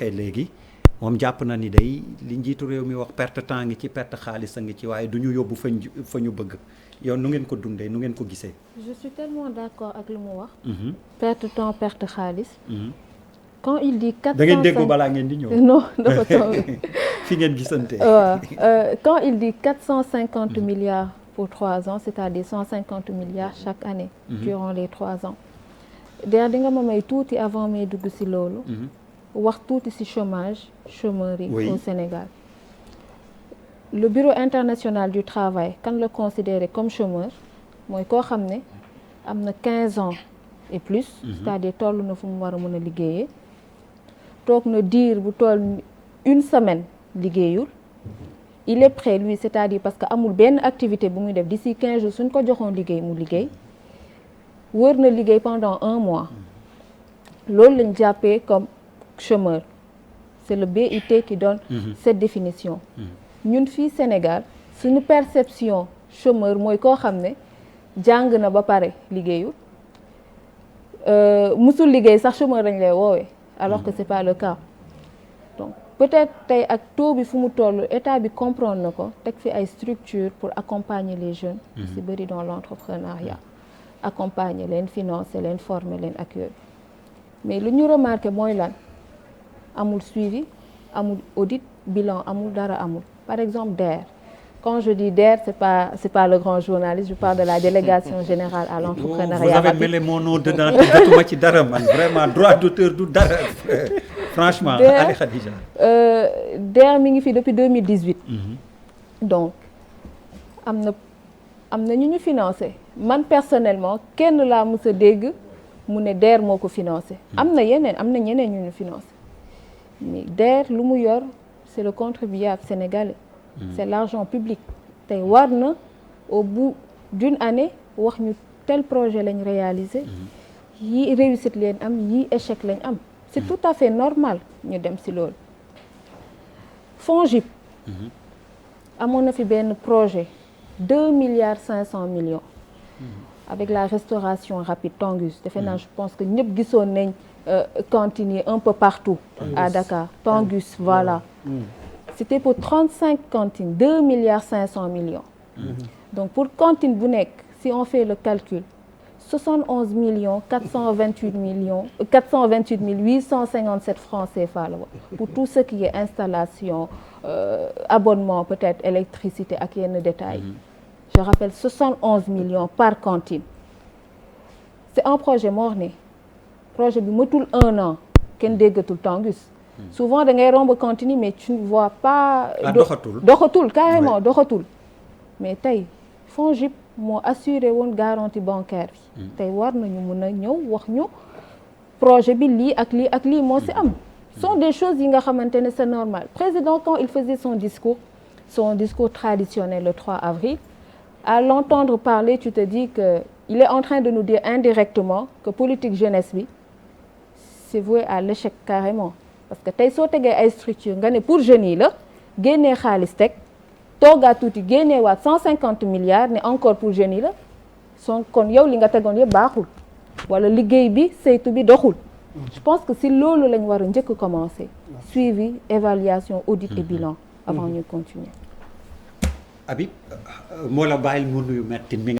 waxee léegi moom jàpp na ni day li njiitu réew mi wax perte temps ngi ci perte xaalis a ngi ci waaye du ñu yóbbu fa ñu bëgg yow nu ngeen ko dundee nu ngeen ko gisee. je suis tellement d'accord ak lu mu wax. perte temps perte xaalis. quand il dit 450 da ngeen dégg balaa ngeen di ñëw. non dafa tombé. fi ngeen gisante. quand il dit 450 milliards pour 3 ans c'est-à-dire 150 milliards chaque année. durant les 3 ans. der di nga ma may tuuti avant may dugg ci loolu. wax tuuti ci chômeurs yi au Sénégal. le bureau international du travail kan la considéré comme chômeur mooy koo xam ne am na 15 ans et plus. c'est-à-dire toll na fu mu war a mën a liggéeyee. toog na diir bu toll une semaine liggéeyul. il est prêt lui c'est-à-dire parce que amul benn activité bu muy def d'ici 15 jours suñ ko joxoon liggéey mu liggéey. wër na liggéey pendant 1 mois. loolu lañ jàppee comme chômeur. c'est le BIT qui donne cette définition. ñun fii Sénégal suñu perception chômeur mooy koo xam ne jàng na ba pare liggéeyul. musul liggéey sax chômeur lañ lay woowee. alors que c'est pas le cas. donc peut-être tey ak taux bi fu mu toll état bi comprendre na ko teg fi ay structures pour accompagner les jeunes. ci bëri dans l'entrepreneuriat. accompagner leen financer leen former leen ak yooyu. mais lu ñu remarqué mooy lan amul suivi amul audit bilan amul dara amul. par exemple DER quand je dis DER c'est pas le grand journaliste je parle de la délégation générale à l'entrepreneuriat vous avez mêlé mon nom dedans te jotuma ci dara man vraiment droit d'auteur du dara franchement. Ali Khadija. DER mi ngi fi depuis 2018. donc am na ñu financé man personnellement kenn laa mës a dégg mu ne DER moo ko financé. am na ñeneen ñu financé mais DER lu mu yor. c'est le contribuable sénégalais. C'est l'argent public. tey war na au bout d'une année wax ñu tel projet lañ réalisé. yi réussite leen am yi échec lañ am. c'est tout à fait normal ñu dem ci loolu. FONGIP. amoon na fi benn projet 2,5 milliards. avec la restauration rapide Tangus defe naa je pense que ñëpp gisoon nañ. cantines yi un peu partout. à Dakar Tangus voilà. C'était pour 35 cantines 2,5 milliards. donc pour cantine bu nekk si on fait le calcul 428 857 francs CFA la pour tout ce qui est installation abonnement peut-être électricité ak yenn détails. je rappelle 71 millions par cantine. c'est un projet morné. projet bi matul 1 an kenn déggatul Tangus. souvent da ngay romb cantine mais tu ne vois pas. doxatul carrément doxatul. mais tey FONGIP moo assuré woon garantie bancaire bi. tey war nañu mën a ñëw wax ñu projet bi lii ak lii moo ci am. sont des choses yi nga xamante ne c'est normal. président quand il faisait son discours traditionnel le 3 avril. à l'entendre parler tu te dis que il est en train de nous dire indirectement que politique jeunesse bi c'est voué à l'échec carrément. parce que tey soo tegee ay structure nga ne pour jeunes yi la génnee xaalis teg toogaa tuuti génneewaat 150 milliards ne encore pour jeunes yi la kon yow li nga tegoon yëpp baaxul wala liggéey bi saytu bi doxul. je pense que si loolu lañ war a njëkk commencer. suivi évaluation audit et bilan. avant ñu continuer. Habib moo la bàyyil mu nuyu Maître Tine mi